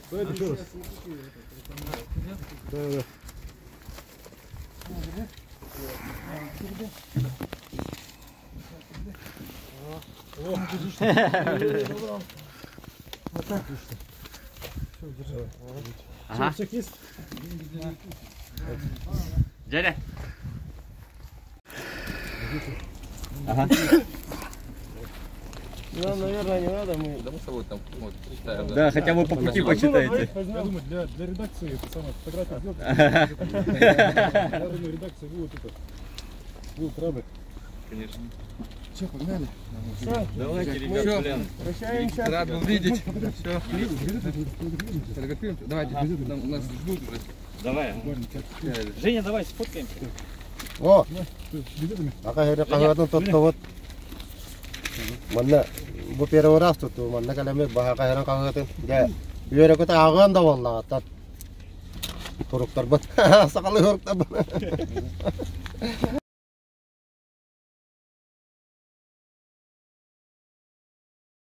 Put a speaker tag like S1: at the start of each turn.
S1: Давай еще раз. Да. Вот так лишь. Все, держи. Ага. Всех есть?
S2: Дядя. Ага.
S1: Ну, наверное, не надо. Мы...
S3: Да мы с тобой там вот, читаем.
S2: Да, хотя бы по пути почитайте.
S1: Я думаю, для редакции это самое фотография сделать. Я думаю, редакция будет рада.
S3: Конечно.
S1: Все, погнали.
S2: Все, давайте, ребят, блин.
S1: Прощаемся.
S3: Рад был видеть. Все. Фотографируем. Давайте, нас ждут уже.
S2: Давай. Женя, давай сфоткаемся.
S4: О, накahirap тут манна бу первый раз тут манна каламе бахакайран кагатын. Я биере көтө аган да валла тат туруктар бат. Сакалы хоруктар.